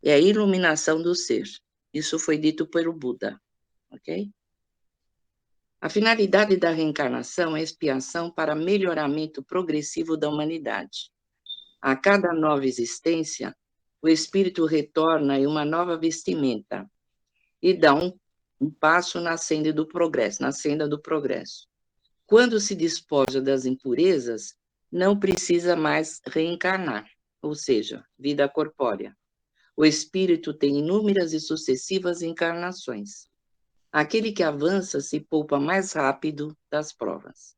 É a iluminação do ser. Isso foi dito pelo Buda, ok? A finalidade da reencarnação é a expiação para melhoramento progressivo da humanidade. A cada nova existência, o espírito retorna em uma nova vestimenta e dá um passo na senda do progresso. Quando se despoja das impurezas, não precisa mais reencarnar, ou seja, vida corpórea. O espírito tem inúmeras e sucessivas encarnações. Aquele que avança se poupa mais rápido das provas.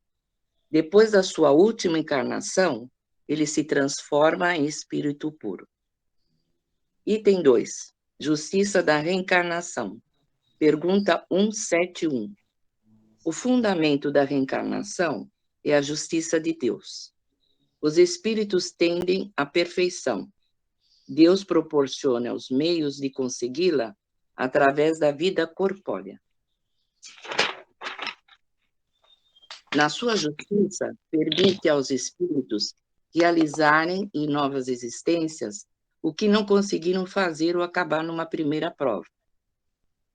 Depois da sua última encarnação, ele se transforma em espírito puro. Item 2. Justiça da reencarnação. Pergunta 171. O fundamento da reencarnação é a justiça de Deus. Os espíritos tendem à perfeição. Deus proporciona os meios de consegui-la através da vida corpórea. Na sua justiça, permite aos espíritos realizarem em novas existências o que não conseguiram fazer ou acabar numa primeira prova.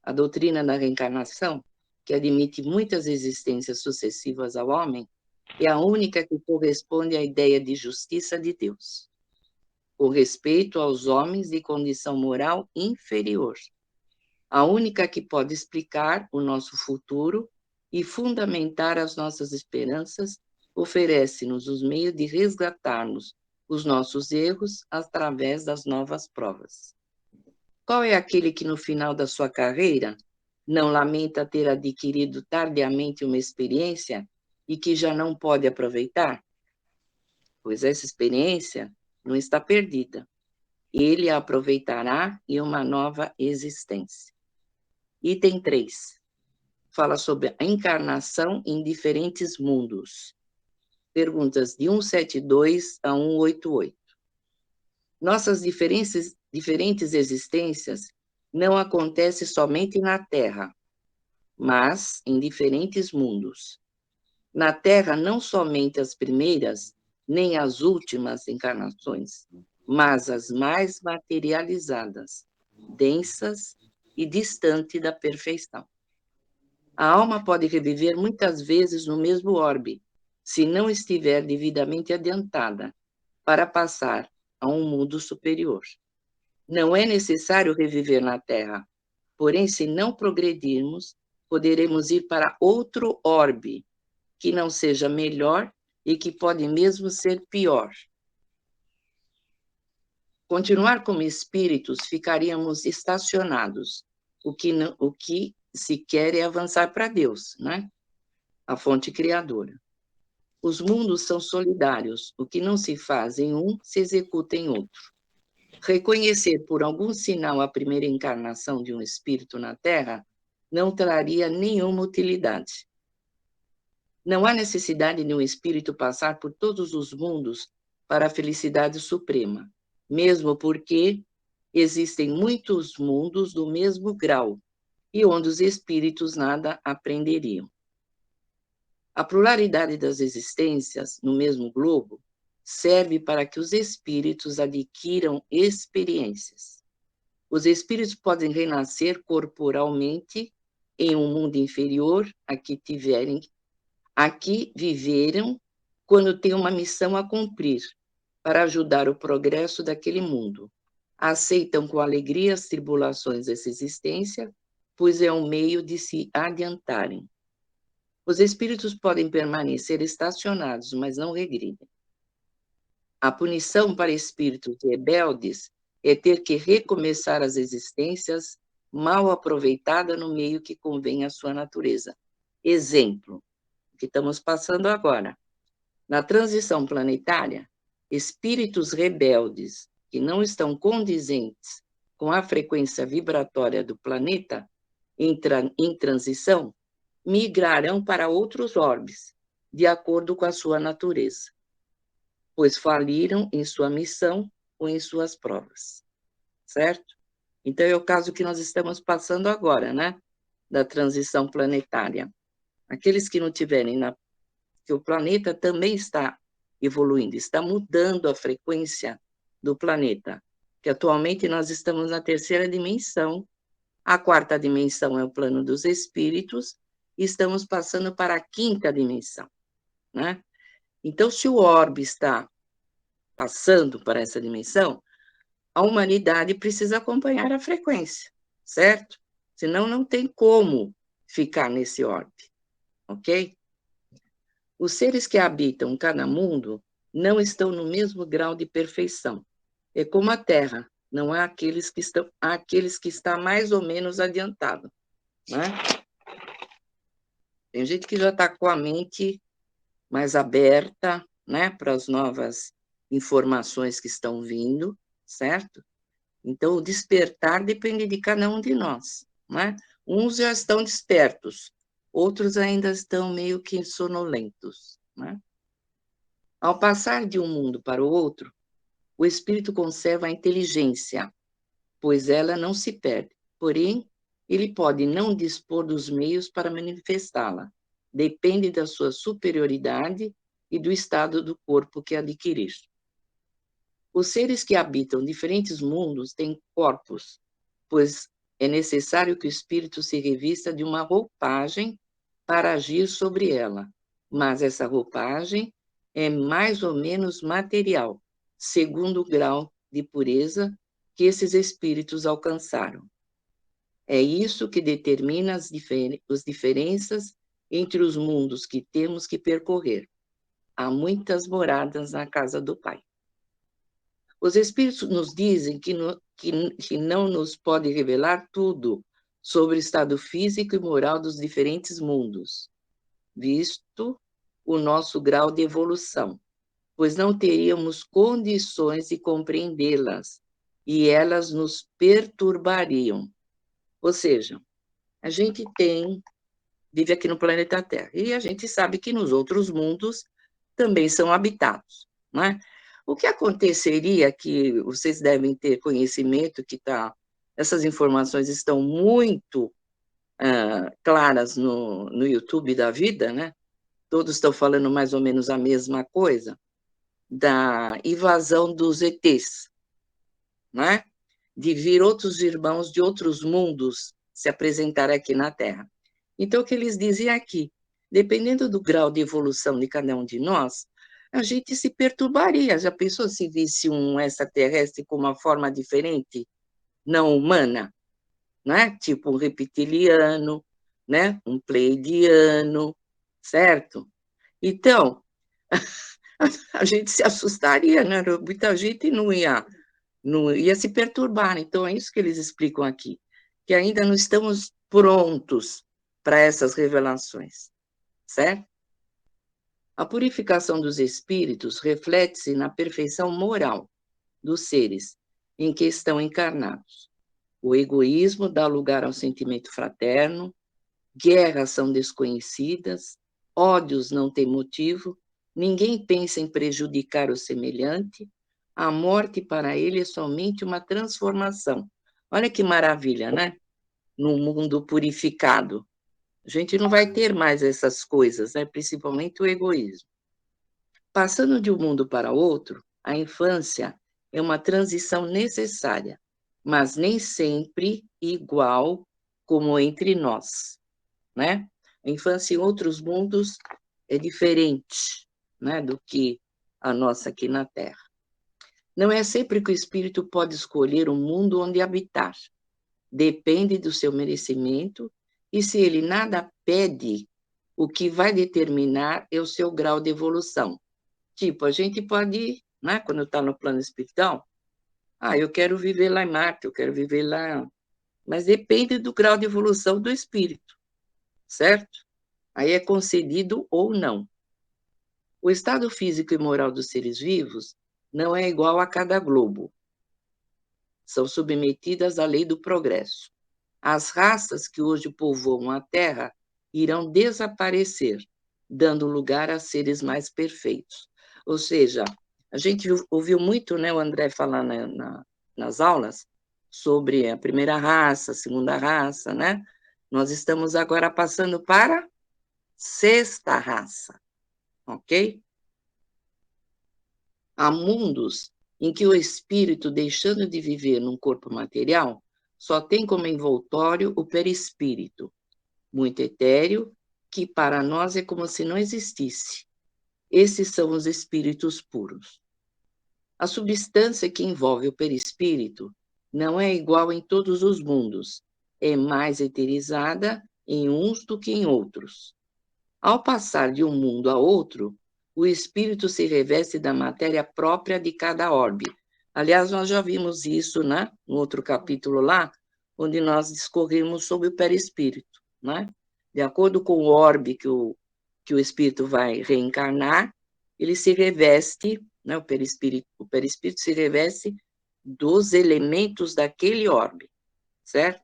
A doutrina da reencarnação, que admite muitas existências sucessivas ao homem, é a única que corresponde à ideia de justiça de Deus, com respeito aos homens de condição moral inferior. A única que pode explicar o nosso futuro e fundamentar as nossas esperanças, oferece-nos os meios de resgatarmos os nossos erros através das novas provas. Qual é aquele que, no final da sua carreira, não lamenta ter adquirido tardiamente uma experiência e que já não pode aproveitar? Pois essa experiência não está perdida. Ele a aproveitará em uma nova existência. Item 3. Fala sobre a encarnação em diferentes mundos. Perguntas de 172 a 188. Nossas diferentes existências não acontecem somente na Terra, mas em diferentes mundos. Na Terra, não somente as primeiras, nem as últimas encarnações, mas as mais materializadas, densas e distantes da perfeição. A alma pode reviver muitas vezes no mesmo orbe, se não estiver devidamente adiantada, para passar a um mundo superior. Não é necessário reviver na Terra, porém, se não progredirmos, poderemos ir para outro orbe, que não seja melhor e que pode mesmo ser pior. Continuar como espíritos, ficaríamos estacionados, o que se quer é avançar para Deus, né? A fonte criadora. Os mundos são solidários, o que não se faz em um, se executa em outro. Reconhecer por algum sinal a primeira encarnação de um espírito na Terra não traria nenhuma utilidade. Não há necessidade de um espírito passar por todos os mundos para a felicidade suprema, mesmo porque existem muitos mundos do mesmo grau e onde os espíritos nada aprenderiam. A pluralidade das existências no mesmo globo serve para que os espíritos adquiram experiências. Os espíritos podem renascer corporalmente em um mundo inferior a que viveram quando têm uma missão a cumprir para ajudar o progresso daquele mundo. Aceitam com alegria as tribulações dessa existência, pois é um meio de se adiantarem. Os espíritos podem permanecer estacionados, mas não regridem. A punição para espíritos rebeldes é ter que recomeçar as existências mal aproveitadas no meio que convém à sua natureza. Exemplo, o que estamos passando agora. Na transição planetária, espíritos rebeldes que não estão condizentes com a frequência vibratória do planeta em transição, migrarão para outros orbes, de acordo com a sua natureza, pois faliram em sua missão ou em suas provas, certo? Então, é o caso que nós estamos passando agora, né? Da transição planetária. Aqueles que não tiverem, que o planeta também está evoluindo, está mudando a frequência do planeta. que atualmente nós estamos na terceira dimensão, a quarta dimensão é o plano dos espíritos, e estamos passando para a quinta dimensão, né? Então, se o orbe está passando para essa dimensão, a humanidade precisa acompanhar a frequência, certo? Senão não tem como ficar nesse orbe, ok? Os seres que habitam cada mundo não estão no mesmo grau de perfeição. É como a Terra, não há aqueles que está mais ou menos adiantado, né? Tem gente que já está com a mente mais aberta, né, para as novas informações que estão vindo, certo? Então, o despertar depende de cada um de nós, né? Uns já estão despertos, outros ainda estão meio que sonolentos, né? Ao passar de um mundo para o outro, o espírito conserva a inteligência, pois ela não se perde. Porém, ele pode não dispor dos meios para manifestá-la. Depende da sua superioridade e do estado do corpo que adquirir. Os seres que habitam diferentes mundos têm corpos, pois é necessário que o espírito se revista de uma roupagem para agir sobre ela. Mas essa roupagem é mais ou menos material, segundo o grau de pureza que esses espíritos alcançaram. É isso que determina as diferenças entre os mundos que temos que percorrer. Há muitas moradas na casa do Pai. Os espíritos nos dizem que não nos pode revelar tudo sobre o estado físico e moral dos diferentes mundos, visto o nosso grau de evolução, pois não teríamos condições de compreendê-las e elas nos perturbariam. Ou seja, a gente vive aqui no planeta Terra e a gente sabe que nos outros mundos também são habitados, né? O que aconteceria, que vocês devem ter conhecimento, essas informações estão muito claras no YouTube da vida, né? Todos estão falando mais ou menos a mesma coisa, da invasão dos ETs, né? De vir outros irmãos de outros mundos se apresentar aqui na Terra. Então, o que eles dizem aqui, dependendo do grau de evolução de cada um de nós, a gente se perturbaria. Já pensou se visse um extraterrestre com uma forma diferente, não humana, né? Tipo um reptiliano, né? Um pleiadiano, certo? Então, a gente se assustaria, né? Muita gente não ia se perturbar. Então, é isso que eles explicam aqui, que ainda não estamos prontos para essas revelações, certo? A purificação dos espíritos reflete-se na perfeição moral dos seres em que estão encarnados. O egoísmo dá lugar ao sentimento fraterno, guerras são desconhecidas, ódios não têm motivo, ninguém pensa em prejudicar o semelhante, a morte para ele é somente uma transformação. Olha que maravilha, né? No mundo purificado. A gente não vai ter mais essas coisas, né? Principalmente o egoísmo. Passando de um mundo para outro, a infância é uma transição necessária, mas nem sempre igual como entre nós, né? A infância em outros mundos é diferente, né, do que a nossa aqui na Terra. Não é sempre que o espírito pode escolher o mundo onde habitar. Depende do seu merecimento, e se ele nada pede, o que vai determinar é o seu grau de evolução. Tipo, a gente pode, né, quando está no plano espiritual, eu quero viver lá em Marte, eu quero viver lá, mas depende do grau de evolução do espírito, certo? Aí é concedido ou não. O estado físico e moral dos seres vivos não é igual a cada globo. São submetidas à lei do progresso. As raças que hoje povoam a Terra irão desaparecer, dando lugar a seres mais perfeitos. Ou seja, a gente ouviu muito, né, o André falar nas aulas sobre a primeira raça, a segunda raça, né? Nós estamos agora passando para a sexta raça, ok? Há mundos em que o espírito, deixando de viver num corpo material, só tem como envoltório o perispírito, muito etéreo, que para nós é como se não existisse. Esses são os espíritos puros. A substância que envolve o perispírito não é igual em todos os mundos, é mais eterizada em uns do que em outros. Ao passar de um mundo a outro, o espírito se reveste da matéria própria de cada orbe. Aliás, nós já vimos isso, né? No outro capítulo lá, onde nós discorremos sobre o perispírito, né? De acordo com o orbe que o espírito vai reencarnar, ele se reveste, né? O perispírito se reveste dos elementos daquele orbe, certo?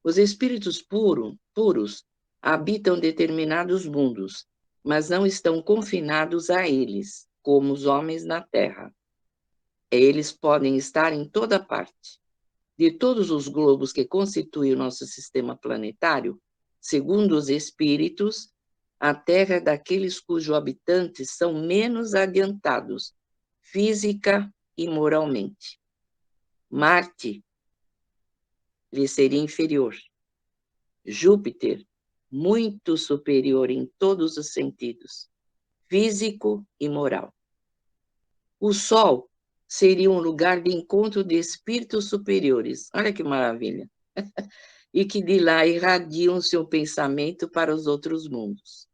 Os espíritos puros habitam determinados mundos, mas não estão confinados a eles, como os homens na Terra. Eles podem estar em toda parte. De todos os globos que constituem o nosso sistema planetário, segundo os espíritos, a Terra é daqueles cujos habitantes são menos adiantados, física e moralmente. Marte lhe seria inferior. Júpiter, muito superior em todos os sentidos, físico e moral. O Sol seria um lugar de encontro de espíritos superiores, olha que maravilha, e que de lá irradiam seu pensamento para os outros mundos.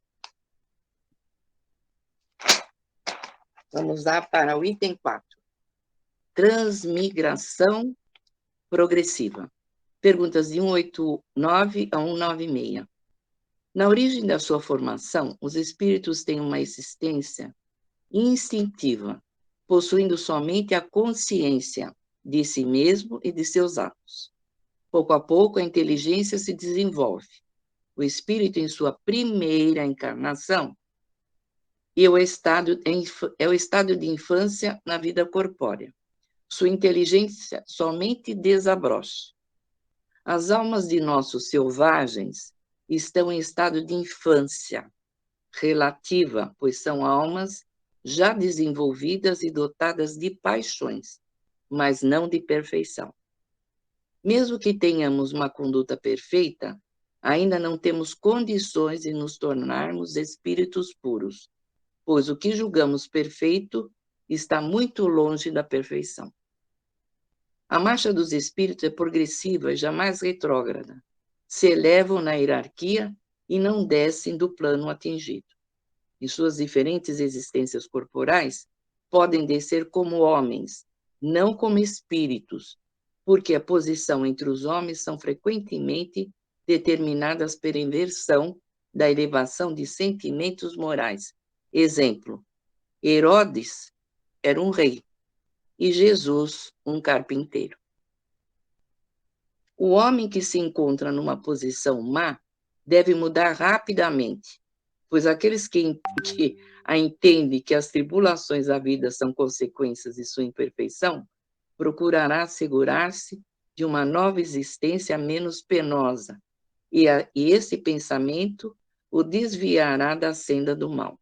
Vamos lá para o item 4. Transmigração progressiva. Perguntas de 189 a 196. Na origem da sua formação, os espíritos têm uma existência instintiva, possuindo somente a consciência de si mesmo e de seus atos. Pouco a pouco, a inteligência se desenvolve. O espírito, em sua primeira encarnação, é o estado de infância na vida corpórea. Sua inteligência somente desabrocha. As almas de nossos selvagens estão em estado de infância relativa, pois são almas já desenvolvidas e dotadas de paixões, mas não de perfeição. Mesmo que tenhamos uma conduta perfeita, ainda não temos condições de nos tornarmos espíritos puros, pois o que julgamos perfeito está muito longe da perfeição. A marcha dos espíritos é progressiva e jamais retrógrada. Se elevam na hierarquia e não descem do plano atingido. Em suas diferentes existências corporais, podem descer como homens, não como espíritos, porque a posição entre os homens são frequentemente determinadas pela inversão da elevação de sentimentos morais. Exemplo, Herodes era um rei e Jesus um carpinteiro. O homem que se encontra numa posição má deve mudar rapidamente, pois aqueles que a entendem que as tribulações da vida são consequências de sua imperfeição, procurará assegurar-se de uma nova existência menos penosa, e esse pensamento o desviará da senda do mal.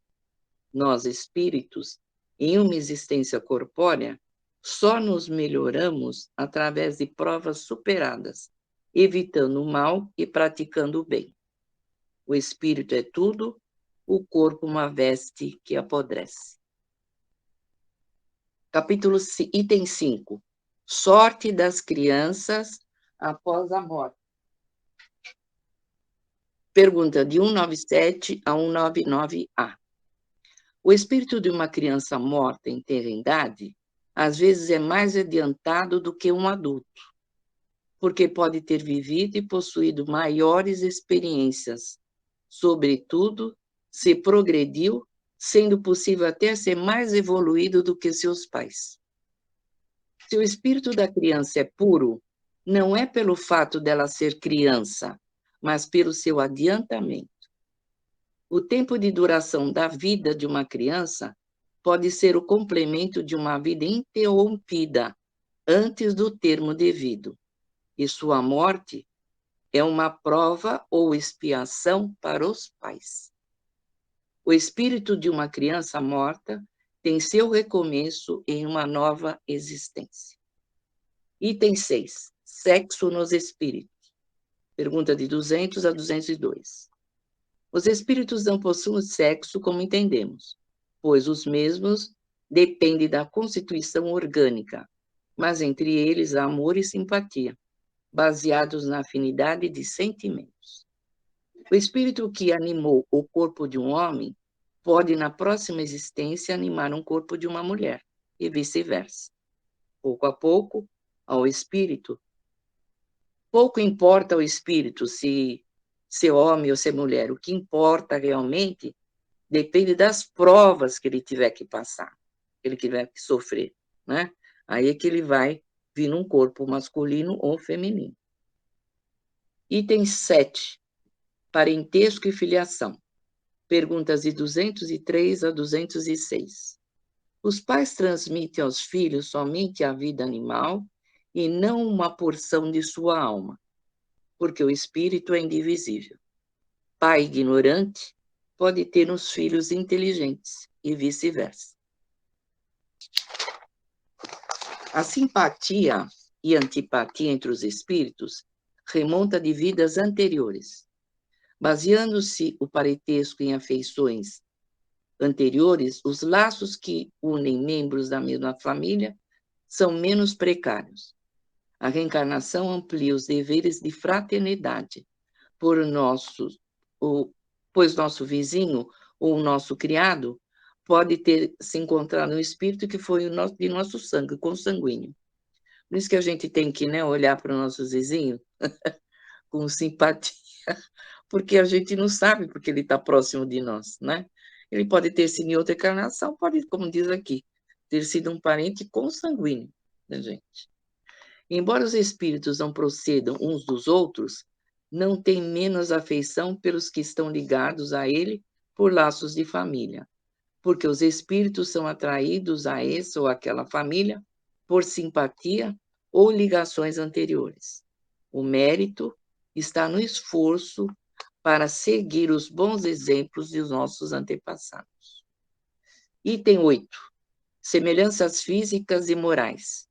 Nós, espíritos, em uma existência corpórea, só nos melhoramos através de provas superadas, evitando o mal e praticando o bem. O espírito é tudo, o corpo uma veste que apodrece. Item 5. Sorte das crianças após a morte. Pergunta de 197 a 199A. O espírito de uma criança morta em tenra-idade, às vezes é mais adiantado do que um adulto, porque pode ter vivido e possuído maiores experiências. Sobretudo, se progrediu, sendo possível até ser mais evoluído do que seus pais. Se o espírito da criança é puro, não é pelo fato dela ser criança, mas pelo seu adiantamento. O tempo de duração da vida de uma criança pode ser o complemento de uma vida interrompida antes do termo devido, e sua morte é uma prova ou expiação para os pais. O espírito de uma criança morta tem seu recomeço em uma nova existência. Item 6. Sexo nos espíritos. Pergunta de 200 a 202. Os espíritos não possuem sexo como entendemos, pois os mesmos dependem da constituição orgânica, mas entre eles há amor e simpatia, baseados na afinidade de sentimentos. O espírito que animou o corpo de um homem pode, na próxima existência, animar um corpo de uma mulher, e vice-versa. Pouco a pouco, ao espírito, pouco importa ao espírito se ser homem ou ser mulher, o que importa realmente depende das provas que ele tiver que passar, que ele tiver que sofrer, né? Aí é que ele vai vir num corpo masculino ou feminino. Item 7. Parentesco e filiação. Perguntas de 203 a 206. Os pais transmitem aos filhos somente a vida animal e não uma porção de sua alma, porque o espírito é indivisível. Pai ignorante pode ter uns filhos inteligentes e vice-versa. A simpatia e antipatia entre os espíritos remonta de vidas anteriores. Baseando-se o parentesco em afeições anteriores, os laços que unem membros da mesma família são menos precários. A reencarnação amplia os deveres de fraternidade, pois nosso vizinho ou o nosso criado pode ter se encontrado no espírito que foi de nosso sangue, consanguíneo. Por isso que a gente tem que, né, olhar para os nossos vizinhos com simpatia, porque a gente não sabe porque ele está próximo de nós, né? Ele pode ter sido em outra encarnação, pode, como diz aqui, ter sido um parente consanguíneo da gente. Embora os espíritos não procedam uns dos outros, não tem menos afeição pelos que estão ligados a ele por laços de família, porque os espíritos são atraídos a essa ou aquela família por simpatia ou ligações anteriores. O mérito está no esforço para seguir os bons exemplos dos nossos antepassados. Item 8. Semelhanças físicas e morais.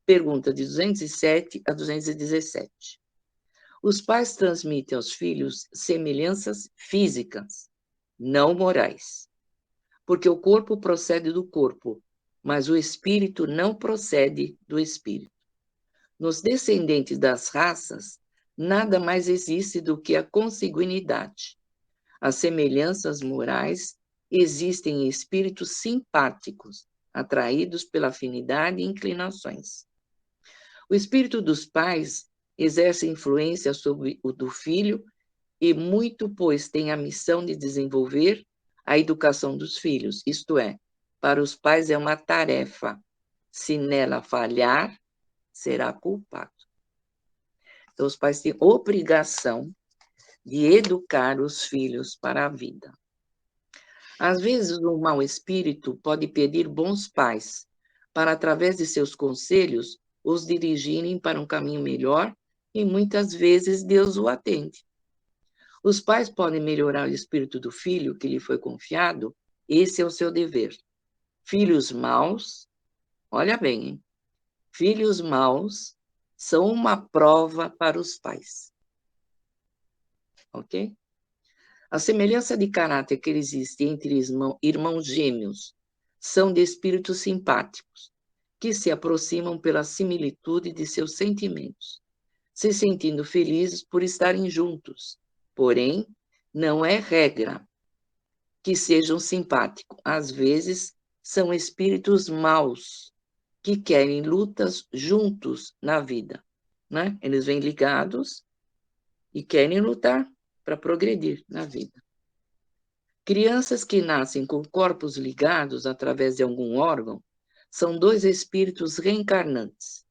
Pergunta de 207 a 217. Os pais transmitem aos filhos semelhanças físicas, não morais, porque o corpo procede do corpo, mas o espírito não procede do espírito. Nos descendentes das raças, nada mais existe do que a consanguinidade. As semelhanças morais existem em espíritos simpáticos, atraídos pela afinidade e inclinações. O espírito dos pais exerce influência sobre o do filho e muito, pois, tem a missão de desenvolver a educação dos filhos, isto é, para os pais é uma tarefa. Se nela falhar, será culpado. Então, os pais têm obrigação de educar os filhos para a vida. Às vezes, o mau espírito pode pedir bons pais para, através de seus conselhos, os dirigirem para um caminho melhor e muitas vezes Deus o atende. Os pais podem melhorar o espírito do filho que lhe foi confiado, esse é o seu dever. Filhos maus, olha bem, hein? Filhos maus são uma prova para os pais. Ok? A semelhança de caráter que existe entre irmãos gêmeos são de espíritos simpáticos, que se aproximam pela similitude de seus sentimentos, se sentindo felizes por estarem juntos. Porém, não é regra que sejam simpáticos. Às vezes, são espíritos maus, que querem lutas juntos na vida, né? Eles vêm ligados e querem lutar para progredir na vida. Crianças que nascem com corpos ligados através de algum órgão são dois espíritos reencarnantes,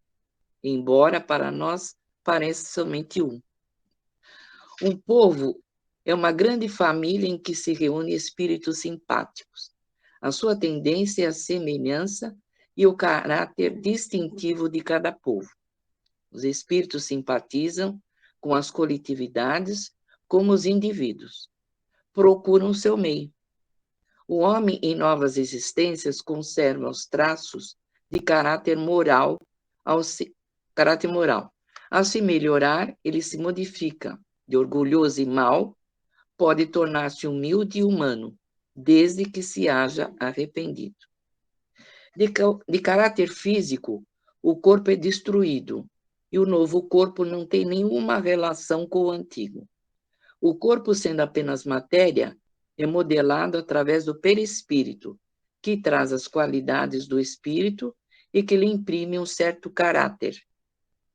embora para nós pareça somente um. Um povo é uma grande família em que se reúnem espíritos simpáticos. A sua tendência é a semelhança e o caráter distintivo de cada povo. Os espíritos simpatizam com as coletividades como os indivíduos. Procuram o seu meio. O homem em novas existências conserva os traços de caráter moral. Caráter moral. Ao se melhorar, ele se modifica. De orgulhoso e mau, pode tornar-se humilde e humano, desde que se haja arrependido. De caráter físico, o corpo é destruído, e o novo corpo não tem nenhuma relação com o antigo. O corpo, sendo apenas matéria, é modelado através do perispírito, que traz as qualidades do espírito e que lhe imprime um certo caráter.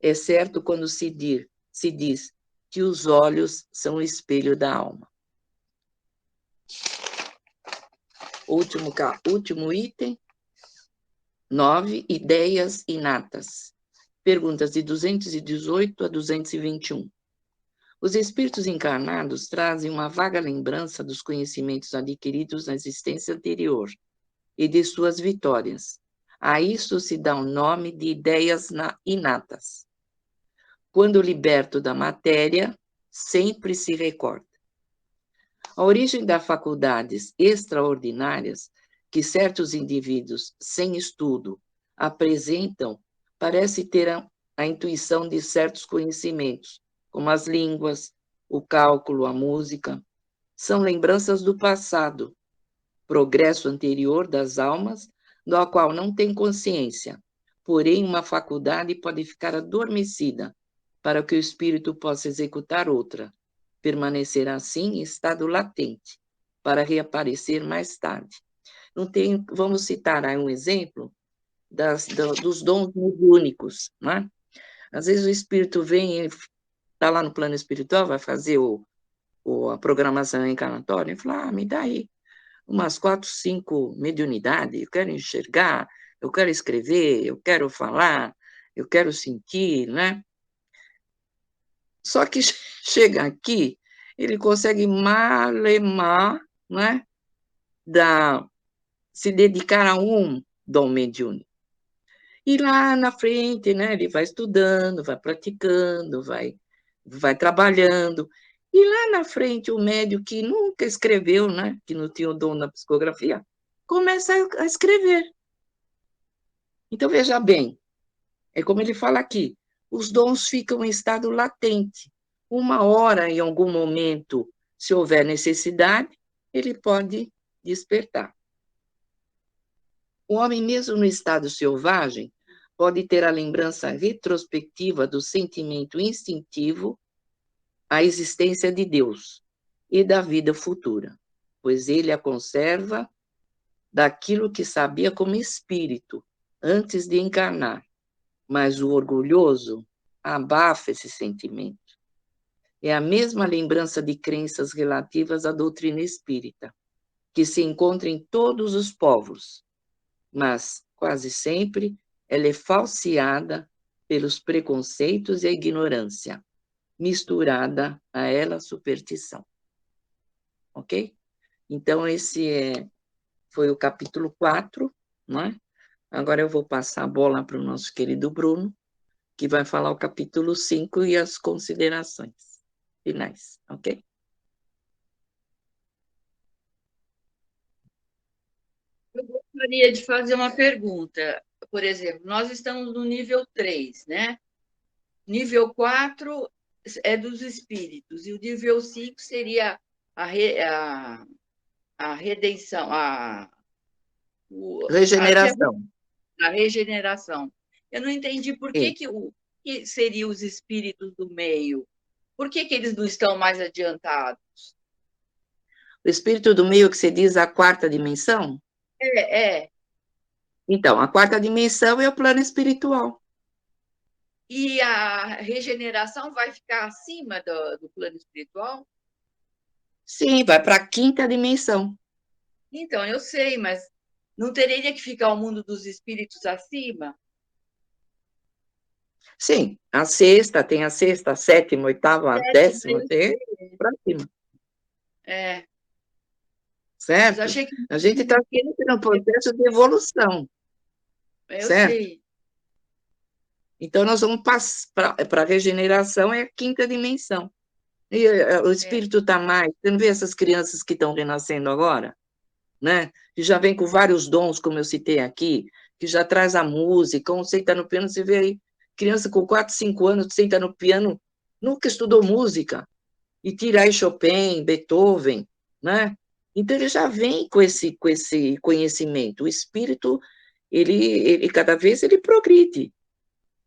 É certo quando se diz que os olhos são o espelho da alma. Último item. 9. Ideias inatas. Perguntas de 218 a 221. Os espíritos encarnados trazem uma vaga lembrança dos conhecimentos adquiridos na existência anterior e de suas vitórias. A isso se dá o nome de ideias inatas. Quando liberto da matéria, sempre se recorda. A origem das faculdades extraordinárias que certos indivíduos, sem estudo, apresentam parece ter a intuição de certos conhecimentos, como as línguas, o cálculo, a música. São lembranças do passado, progresso anterior das almas, do qual não tem consciência. Porém, uma faculdade pode ficar adormecida, para que o espírito possa executar outra. Permanecer assim em estado latente, para reaparecer mais tarde. Não tem, vamos citar aí um exemplo dos dons mediúnicos, né? Às vezes o espírito vem, está lá no plano espiritual, vai fazer a programação encarnatória, e fala, me dá aí umas 4, 5 mediunidades, eu quero enxergar, eu quero escrever, eu quero falar, eu quero sentir, né? Só que chega aqui, ele consegue malemar, né? Se dedicar a um dom mediúnico. E lá na frente, né, ele vai estudando, vai praticando, vai trabalhando. E lá na frente, o médium que nunca escreveu, né, que não tinha o dom da psicografia, começa a escrever. Então, veja bem, é como ele fala aqui, os dons ficam em estado latente. Uma hora, em algum momento, se houver necessidade, ele pode despertar. O homem, mesmo no estado selvagem, pode ter a lembrança retrospectiva do sentimento instintivo à existência de Deus e da vida futura, pois ele a conserva daquilo que sabia como espírito antes de encarnar, mas o orgulhoso abafa esse sentimento. É a mesma lembrança de crenças relativas à doutrina espírita, que se encontra em todos os povos, mas quase sempre ela é falseada pelos preconceitos e a ignorância, misturada a ela a superstição. Ok? Então, esse foi o capítulo 4, né? Agora eu vou passar a bola para o nosso querido Bruno, que vai falar o capítulo 5 e as considerações finais, ok? Eu gostaria de fazer uma pergunta. Por exemplo, nós estamos no nível 3, né? Nível 4 é dos espíritos, e o nível 5 seria a redenção, Regeneração. a regeneração. Eu não entendi por que, Sim. que seriam os espíritos do meio. Por que eles não estão mais adiantados? O espírito do meio que se diz a quarta dimensão? É. Então, a quarta dimensão é o plano espiritual. E a regeneração vai ficar acima do plano espiritual? Sim, vai para a quinta dimensão. Então, eu sei, mas não teria que ficar o mundo dos espíritos acima? Sim, a sexta, tem a sexta, a sétima, a oitava, a décima, tem para cima. É. Mas Certo? achei que. A gente está sempre no processo de evolução, Eu certo? sei. Então, nós vamos para a regeneração, é a quinta dimensão. E o espírito está mais. Você não vê essas crianças que estão renascendo agora? né? Que já vem com vários dons, como eu citei aqui, que já traz a música, um senta no piano, você vê aí, criança com 4, 5 anos, senta no piano, nunca estudou música, e tira aí Chopin, Beethoven, né? Então ele já vem com esse conhecimento. O espírito, ele cada vez ele progride,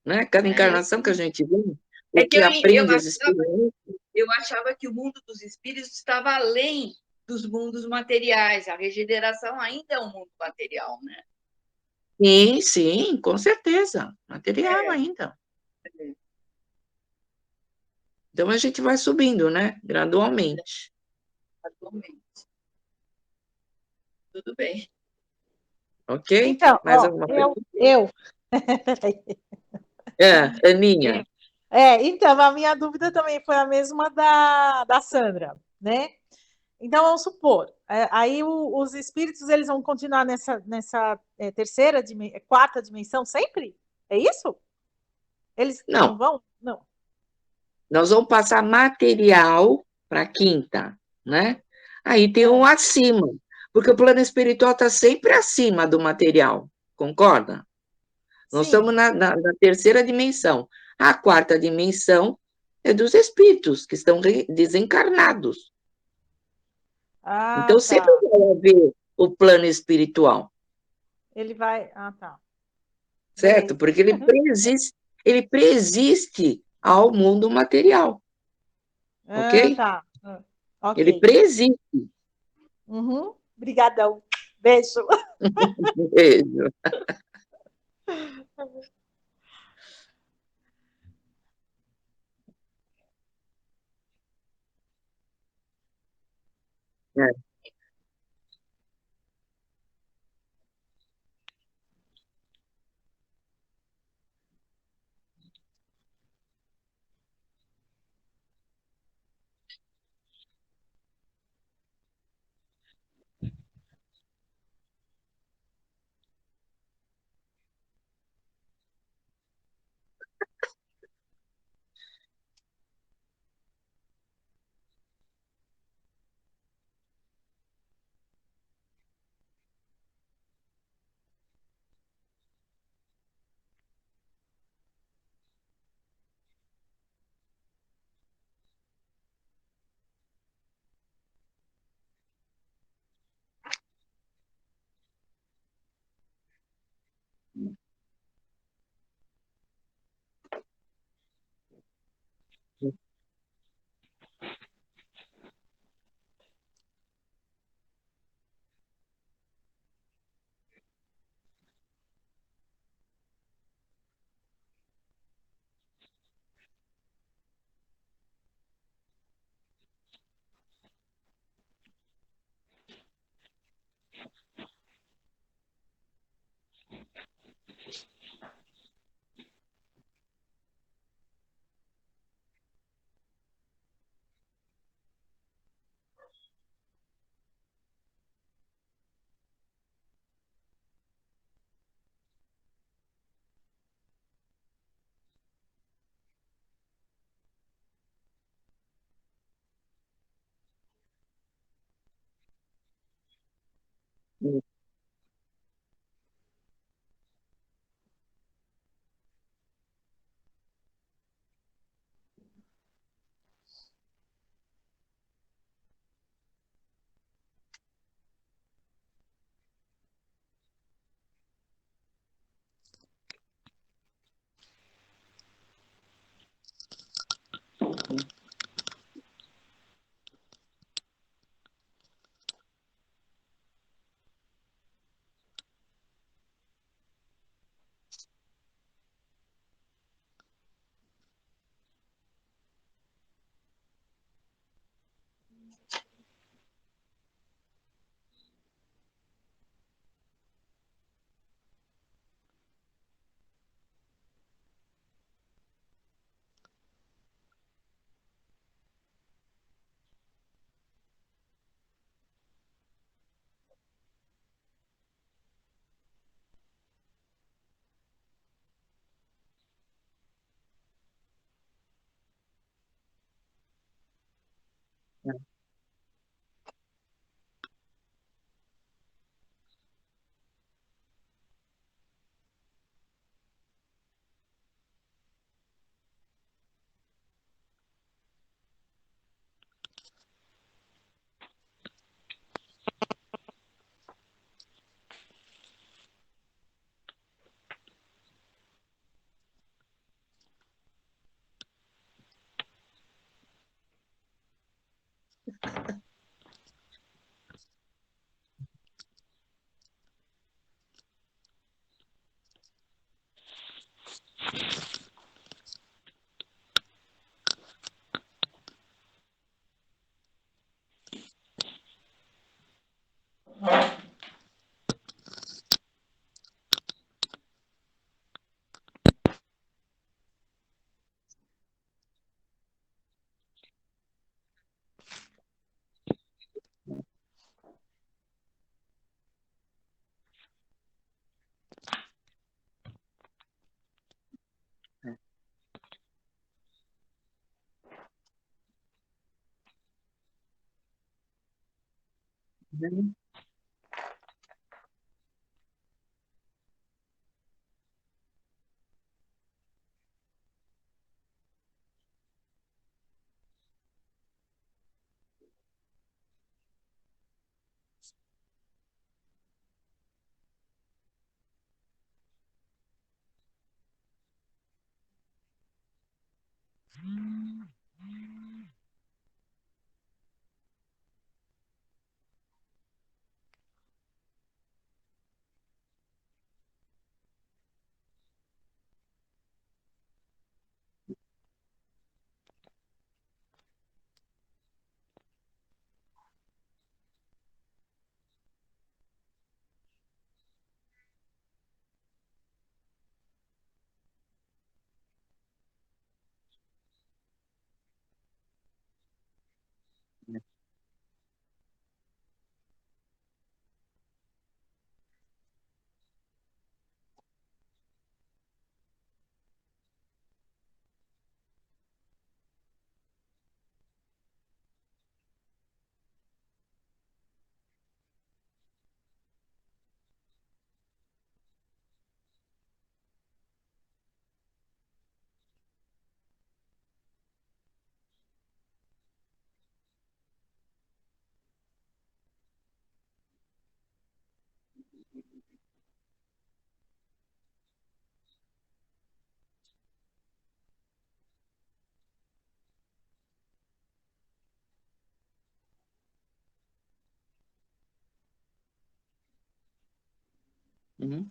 né? Cada É, encarnação que a gente vem, o é que que aprende as experiências. eu achava que o mundo dos espíritos estava além dos mundos materiais. A regeneração ainda é um mundo material, né? Sim, sim, com certeza. Material É, ainda. Então a gente vai subindo, né? Gradualmente. atualmente. Tudo bem. Ok? Então, Mais ó, alguma eu, pergunta? eu, É, Aninha. eu. Então, a minha dúvida também foi a mesma da Sandra, né? Então, vamos supor, aí os espíritos, eles vão continuar nessa terceira, quarta dimensão sempre? É isso? Eles não Não, vão? Não. nós vamos passar material para a quinta, né? Aí tem um É, acima, porque o plano espiritual está sempre acima do material, concorda? Nós sim. estamos na terceira dimensão. A quarta dimensão é dos espíritos que estão desencarnados. Ah, Então, sempre tá. vai haver o plano espiritual, Ele vai. Ah, tá. certo? Beleza. Porque ele preexiste ao mundo material, Ah, ok? tá. Ah, Ele ok. preexiste. Uhum. Obrigadão. Beijo. Beijo. É. Uhum. Uhum.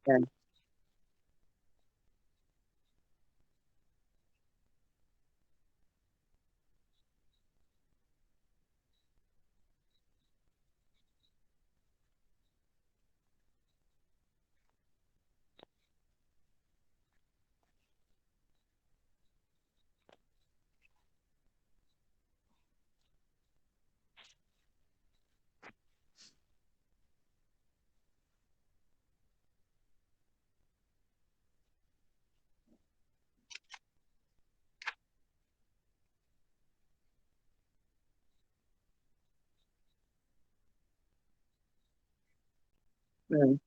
É. É.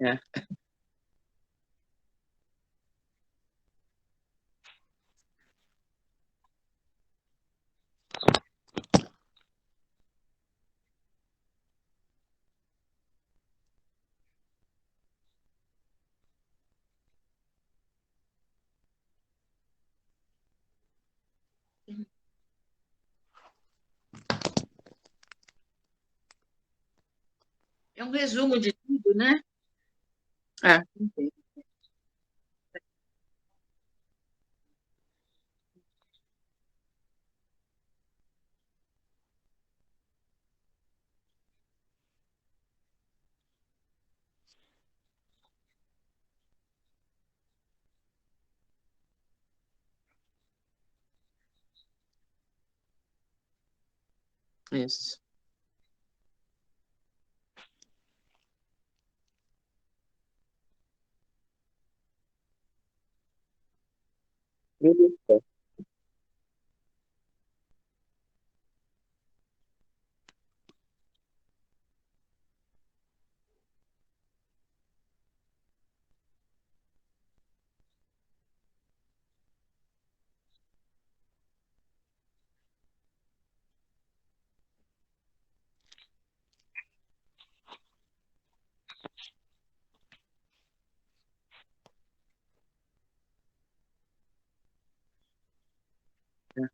É. É um resumo de tudo, né? É. Isso. Beleza. É.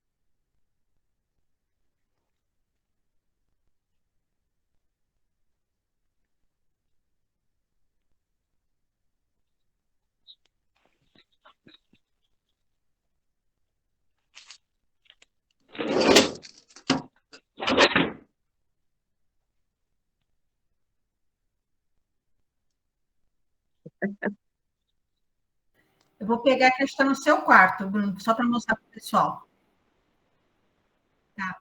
Eu vou pegar a que está no seu quarto, Bruno, só para mostrar para o pessoal. Tá.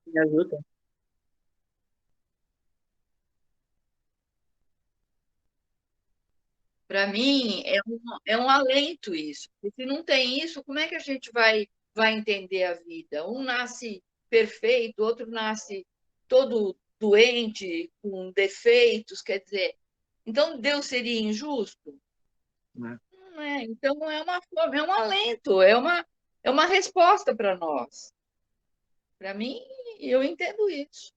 Me ajuda. Para mim, é um alento isso. Porque se não tem isso, como é que a gente vai entender a vida? Um nasce perfeito, outro nasce todo doente, com defeitos, quer dizer. Então, Deus seria injusto? Né? Não é. Então, é um alento, é uma resposta para nós. Para mim, eu entendo isso.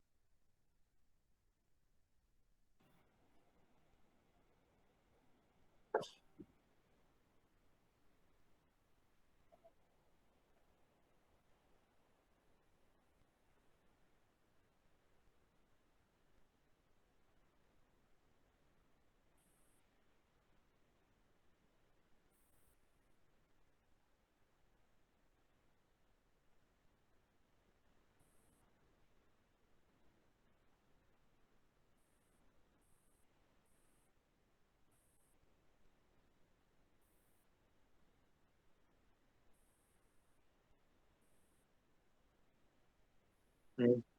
É.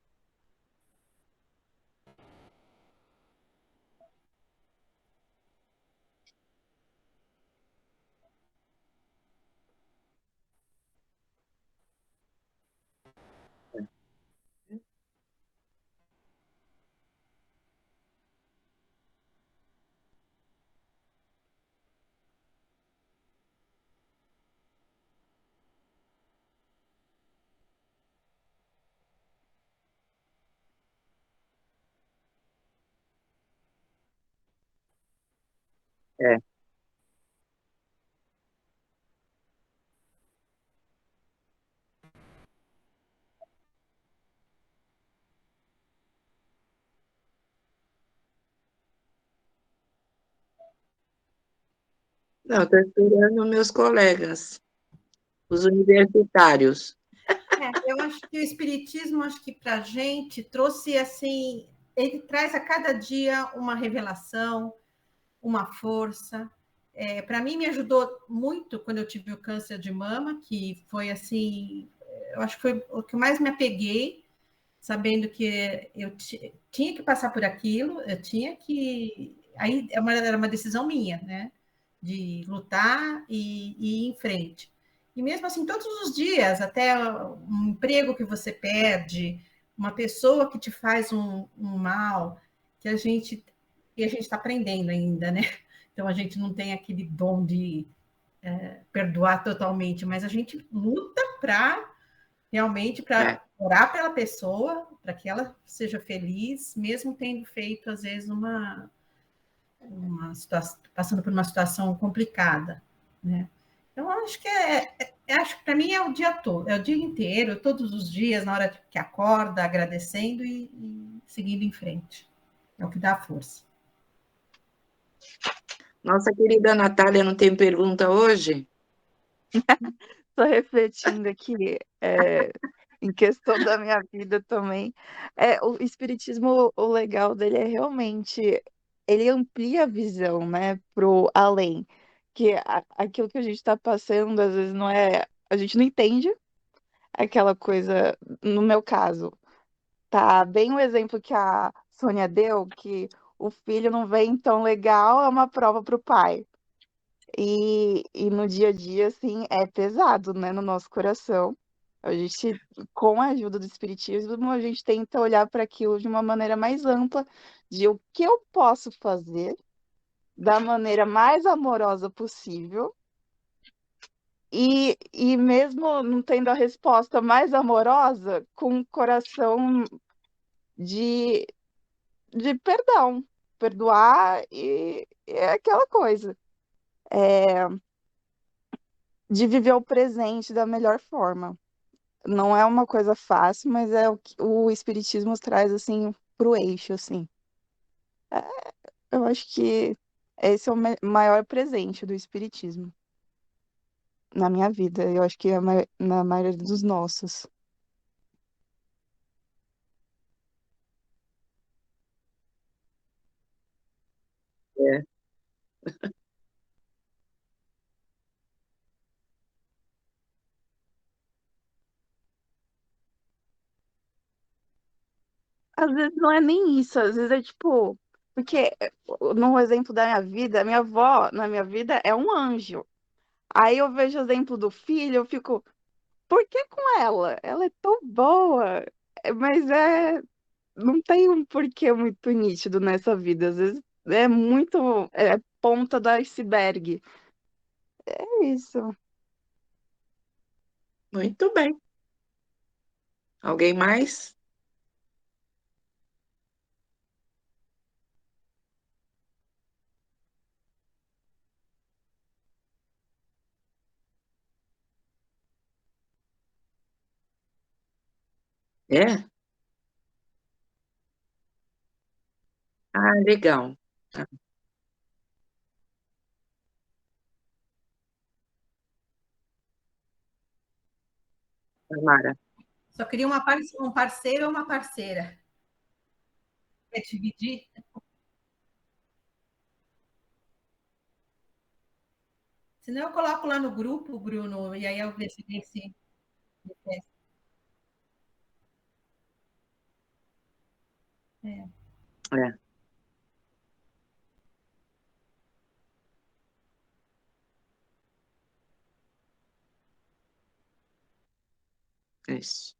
É. Não, estou esperando meus colegas, os universitários. Eu acho que o espiritismo, acho que para a gente trouxe assim, ele traz a cada dia uma revelação, uma força. Para mim me ajudou muito quando eu tive o câncer de mama, que foi assim, eu acho que foi o que mais me apeguei, sabendo que eu tinha que passar por aquilo, eu tinha que. Aí era uma decisão minha, né? De lutar e ir em frente. E mesmo assim, todos os dias, até um emprego que você perde, uma pessoa que te faz um mal, que a gente está aprendendo ainda, né? Então a gente não tem aquele dom de perdoar totalmente, mas a gente luta para realmente É, para orar pela pessoa, para que ela seja feliz, mesmo tendo feito, às vezes, uma situação, passando por uma situação complicada, né? Então, acho que acho que para mim é o dia todo, é o dia inteiro, todos os dias, na hora que acorda, agradecendo e seguindo em frente. É o que dá força. nossa querida Natália não tem pergunta hoje? Tô refletindo aqui, em questão da minha vida também. O espiritismo, o legal dele é realmente ele amplia a visão, né, pro além, que aquilo que a gente está passando, às vezes não é, a gente não entende aquela coisa, no meu caso, tá bem o exemplo que a Sônia deu, que o filho não vem tão legal, é uma prova pro pai. E no dia a dia, assim, é pesado, né, no nosso coração. A gente, com a ajuda do espiritismo, a gente tenta olhar para aquilo de uma maneira mais ampla, de o que eu posso fazer da maneira mais amorosa possível. E mesmo não tendo a resposta mais amorosa, com um coração de, de perdão. Perdoar e é aquela coisa. É, de viver o presente da melhor forma. Não é uma coisa fácil, mas é o que o espiritismo traz assim pro eixo, assim. É, eu acho que esse é o maior presente do espiritismo na minha vida. Eu acho que é na maioria dos nossos. É. Às vezes não é nem isso, às vezes é tipo, porque no exemplo da minha vida, a minha avó na minha vida é um anjo. Aí eu vejo o exemplo do filho, eu fico, por que com ela? Ela é tão boa. Mas não tem um porquê muito nítido nessa vida. Às vezes é muito ponta do iceberg. É isso. Muito bem. Alguém mais? É? Ah, legal. Tá, Tamara. Só queria um parceiro ou uma parceira. Quer dividir? Senão eu coloco lá no grupo, Bruno, e aí eu vejo se tem esse. É, isso.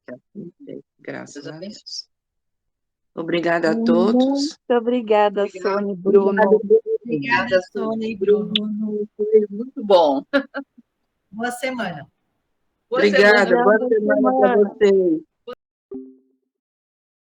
Que assim seja. Graças Deus a abençoe. Deus. Obrigada a todos. Muito obrigada, Obrigada. Sônia e Bruno. Obrigada, Sônia e Bruno. Bruno. Foi muito bom. Boa semana. Boa semana. Obrigada, boa Boa semana para semana. vocês.